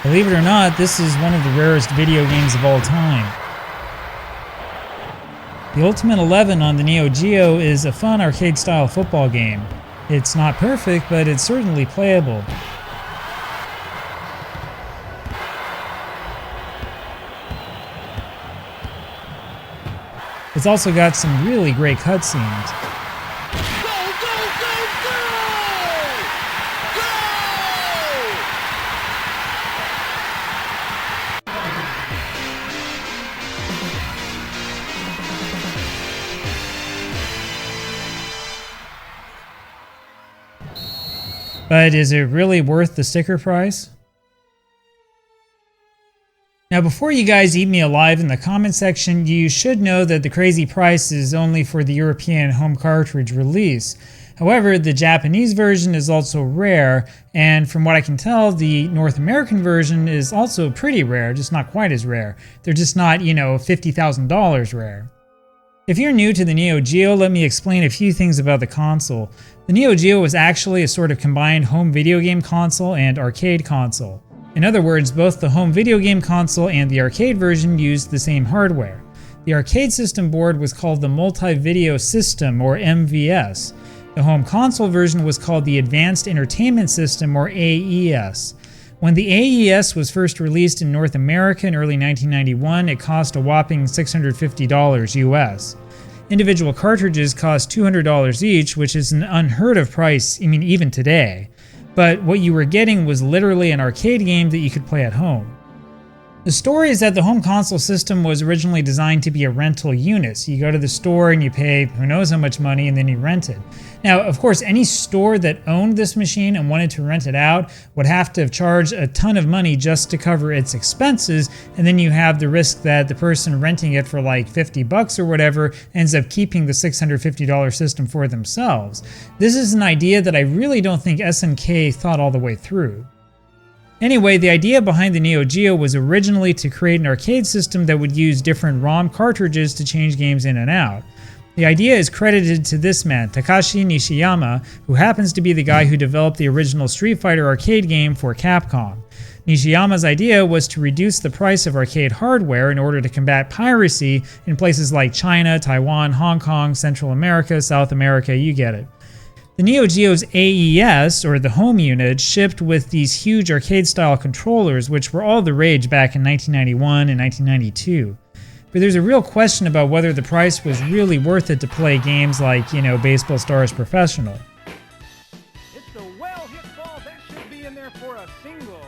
Believe it or not, this is one of the rarest video games of all time. The Ultimate 11 on the Neo Geo is a fun arcade-style football game. It's not perfect, but it's certainly playable. It's also got some really great cutscenes. But is it really worth the sticker price? Now, before you guys eat me alive in the comment section, you should know that the crazy price is only for the European home cartridge release. However, the Japanese version is also rare, and from what I can tell, the North American version is also pretty rare, just not quite as rare. They're just not, $50,000 rare. If you're new to the Neo Geo, let me explain a few things about the console. The Neo Geo was actually a sort of combined home video game console and arcade console. In other words, both the home video game console and the arcade version used the same hardware. The arcade system board was called the Multi-Video System, or MVS. The home console version was called the Advanced Entertainment System, or AES. When the AES was first released in North America in early 1991, it cost a whopping $650 US. Individual cartridges cost $200 each, which is an unheard of price, even today. But what you were getting was literally an arcade game that you could play at home. The story is that the home console system was originally designed to be a rental unit. So you go to the store and you pay who knows how much money and then you rent it. Now, of course, any store that owned this machine and wanted to rent it out would have to charge a ton of money just to cover its expenses, and then you have the risk that the person renting it for like $50 or whatever ends up keeping the $650 system for themselves. This is an idea that I really don't think SNK thought all the way through. Anyway, the idea behind the Neo Geo was originally to create an arcade system that would use different ROM cartridges to change games in and out. The idea is credited to this man, Takashi Nishiyama, who happens to be the guy who developed the original Street Fighter arcade game for Capcom. Nishiyama's idea was to reduce the price of arcade hardware in order to combat piracy in places like China, Taiwan, Hong Kong, Central America, South America, you get it. The Neo Geo's AES, or the home unit, shipped with these huge arcade-style controllers, which were all the rage back in 1991 and 1992. But there's a real question about whether the price was really worth it to play games like, Baseball Stars Professional. It's a well-hit ball that should be in there for a single.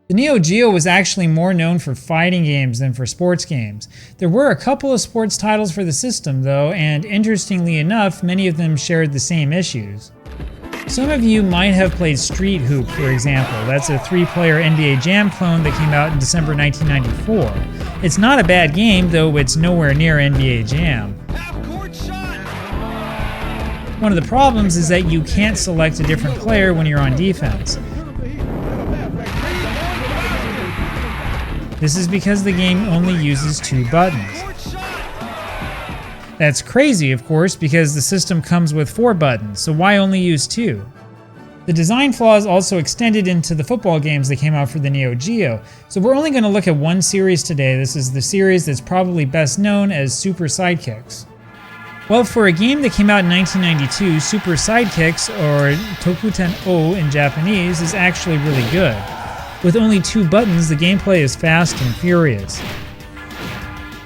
The Neo Geo was actually more known for fighting games than for sports games. There were a couple of sports titles for the system, though, and interestingly enough, many of them shared the same issues. Some of you might have played Street Hoop, for example. That's a 3-player NBA Jam clone that came out in December 1994. It's not a bad game, though it's nowhere near NBA Jam. One of the problems is that you can't select a different player when you're on defense. This is because the game only uses 2 buttons. That's crazy, of course, because the system comes with 4 buttons, so why only use 2? The design flaws also extended into the football games that came out for the Neo Geo, so we're only going to look at one series today. This is the series that's probably best known as Super Sidekicks. Well, for a game that came out in 1992, Super Sidekicks, or Tokuten-O in Japanese, is actually really good. With only 2 buttons, the gameplay is fast and furious.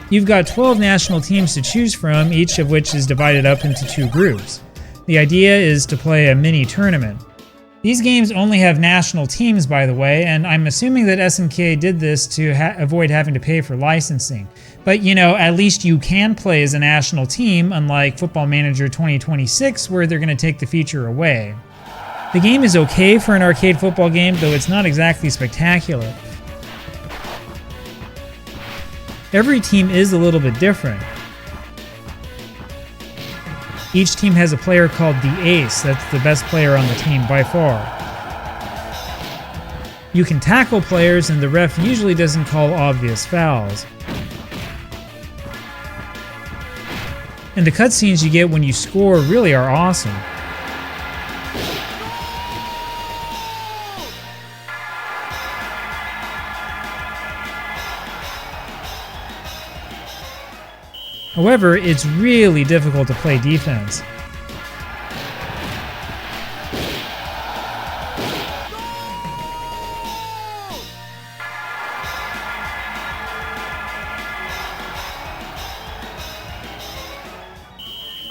You've got 12 national teams to choose from, each of which is divided up into 2 groups. The idea is to play a mini tournament. These games only have national teams, by the way, and I'm assuming that SNK did this to avoid having to pay for licensing. But at least you can play as a national team, unlike Football Manager 2026, where they're going to take the feature away. The game is okay for an arcade football game, though it's not exactly spectacular. Every team is a little bit different. Each team has a player called the ace, that's the best player on the team by far. You can tackle players and the ref usually doesn't call obvious fouls. And the cutscenes you get when you score really are awesome. However, it's really difficult to play defense.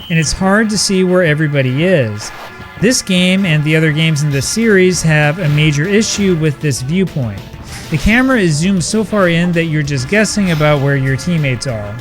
And it's hard to see where everybody is. This game and the other games in this series have a major issue with this viewpoint. The camera is zoomed so far in that you're just guessing about where your teammates are.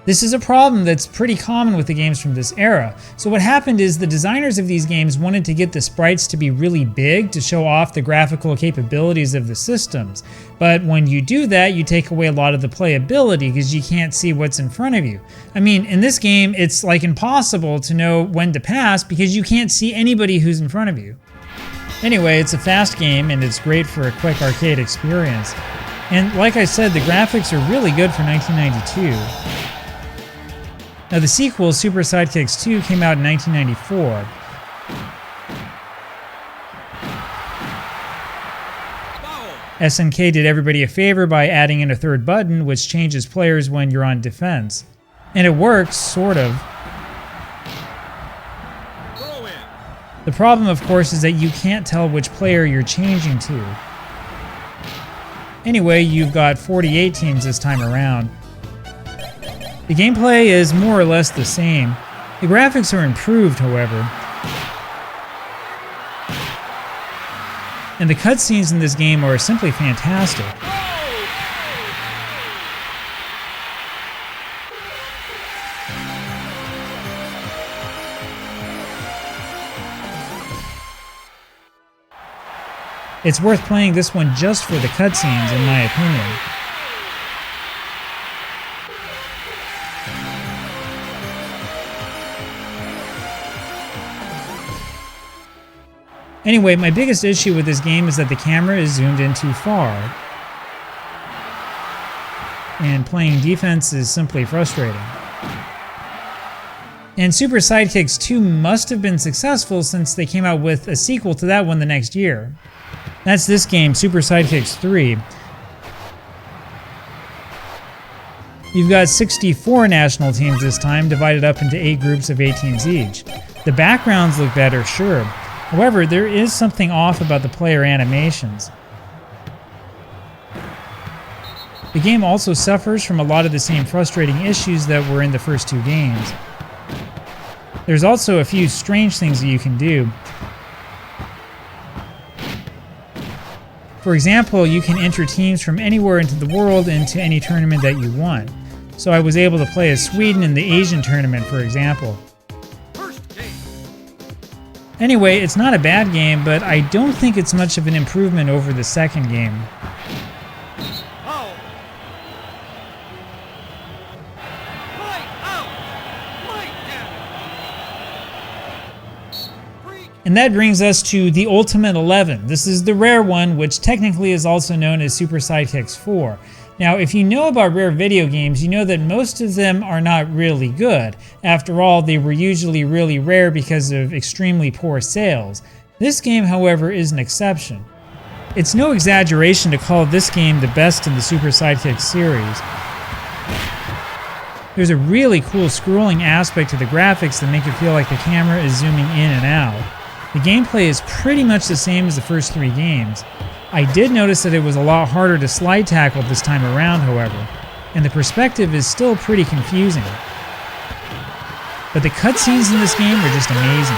This is a problem that's pretty common with the games from this era. So what happened is the designers of these games wanted to get the sprites to be really big to show off the graphical capabilities of the systems. But when you do that, you take away a lot of the playability because you can't see what's in front of you. I mean, in this game, it's like impossible to know when to pass because you can't see anybody who's in front of you. Anyway, it's a fast game and it's great for a quick arcade experience. And like I said, the graphics are really good for 1992. Now the sequel, Super Sidekicks 2, came out in 1994. SNK did everybody a favor by adding in a third button, which changes players when you're on defense. And it works, sort of. The problem, of course, is that you can't tell which player you're changing to. Anyway, you've got 48 teams this time around. The gameplay is more or less the same. The graphics are improved, however. And the cutscenes in this game are simply fantastic. It's worth playing this one just for the cutscenes, in my opinion. Anyway, my biggest issue with this game is that the camera is zoomed in too far. And playing defense is simply frustrating. And Super Sidekicks 2 must have been successful since they came out with a sequel to that one the next year. That's this game, Super Sidekicks 3. You've got 64 national teams this time, divided up into 8 groups of 8 teams each. The backgrounds look better, sure. However, there is something off about the player animations. The game also suffers from a lot of the same frustrating issues that were in the first 2 games. There's also a few strange things that you can do. For example, you can enter teams from anywhere into the world into any tournament that you want. So I was able to play as Sweden in the Asian tournament, for example. Anyway, it's not a bad game, but I don't think it's much of an improvement over the second game. And that brings us to the Ultimate 11. This is the rare one, which technically is also known as Super Sidekicks 4. Now, if you know about rare video games, you know that most of them are not really good. After all, they were usually really rare because of extremely poor sales. This game, however, is an exception. It's no exaggeration to call this game the best in the Super Sidekicks series. There's a really cool scrolling aspect to the graphics that make it feel like the camera is zooming in and out. The gameplay is pretty much the same as the first 3 games. I did notice that it was a lot harder to slide tackle this time around, however, and the perspective is still pretty confusing. But the cutscenes in this game are just amazing.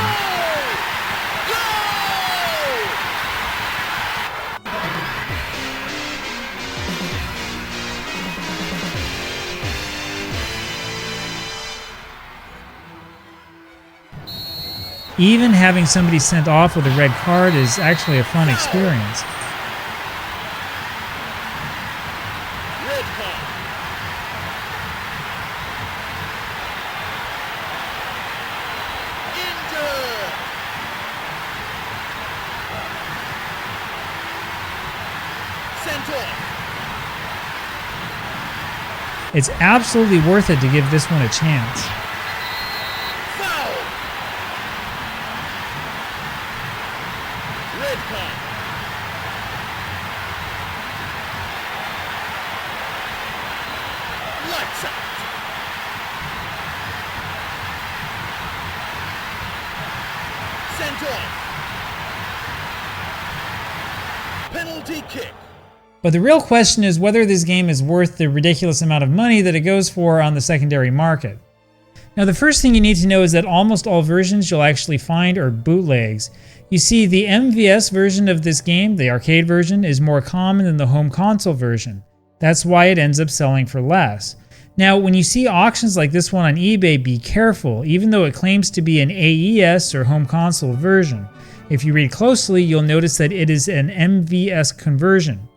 Even having somebody sent off with a red card is actually a fun experience. It's absolutely worth it to give this one a chance. Sent off. Penalty kick. But the real question is whether this game is worth the ridiculous amount of money that it goes for on the secondary market. Now the first thing you need to know is that almost all versions you'll actually find are bootlegs. You see, the MVS version of this game, the arcade version, is more common than the home console version. That's why it ends up selling for less. Now, when you see auctions like this one on eBay, be careful, even though it claims to be an AES or home console version. If you read closely, you'll notice that it is an MVS conversion.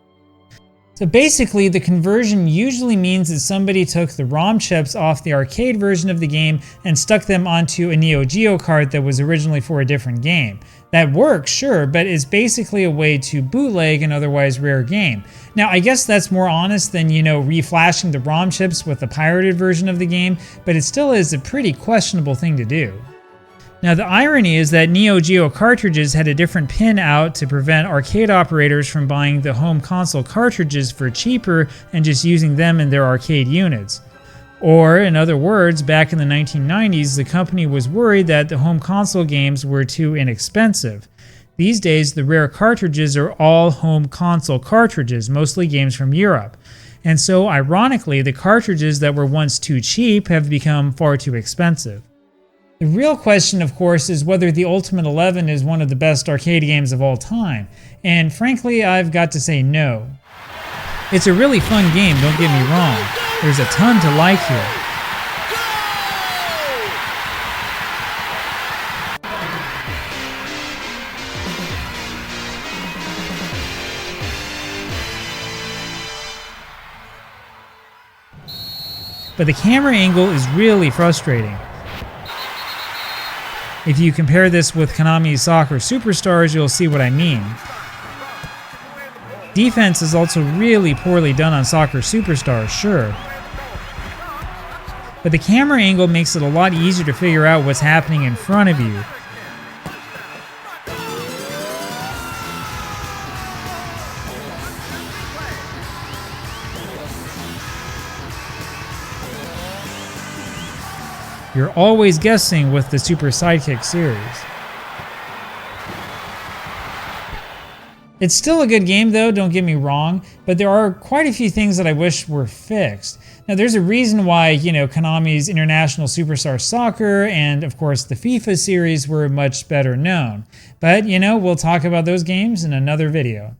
So basically, the conversion usually means that somebody took the ROM chips off the arcade version of the game and stuck them onto a Neo Geo card that was originally for a different game. That works, sure, but it's basically a way to bootleg an otherwise rare game. Now, I guess that's more honest than, reflashing the ROM chips with the pirated version of the game, but it still is a pretty questionable thing to do. Now, the irony is that Neo Geo cartridges had a different pin out to prevent arcade operators from buying the home console cartridges for cheaper and just using them in their arcade units. Or, in other words, back in the 1990s, the company was worried that the home console games were too inexpensive. These days, the rare cartridges are all home console cartridges, mostly games from Europe. And so, ironically, the cartridges that were once too cheap have become far too expensive. The real question, of course, is whether the Ultimate 11 is one of the best arcade games of all time. And frankly, I've got to say no. It's a really fun game, don't get me wrong. There's a ton to like here. But the camera angle is really frustrating. If you compare this with Konami's Soccer Superstars, you'll see what I mean. Defense is also really poorly done on Soccer Superstars, sure. But the camera angle makes it a lot easier to figure out what's happening in front of you. You're always guessing with the Super Sidekicks series. It's still a good game though, don't get me wrong, but there are quite a few things that I wish were fixed. Now there's a reason why, Konami's International Superstar Soccer and of course the FIFA series were much better known. But, we'll talk about those games in another video.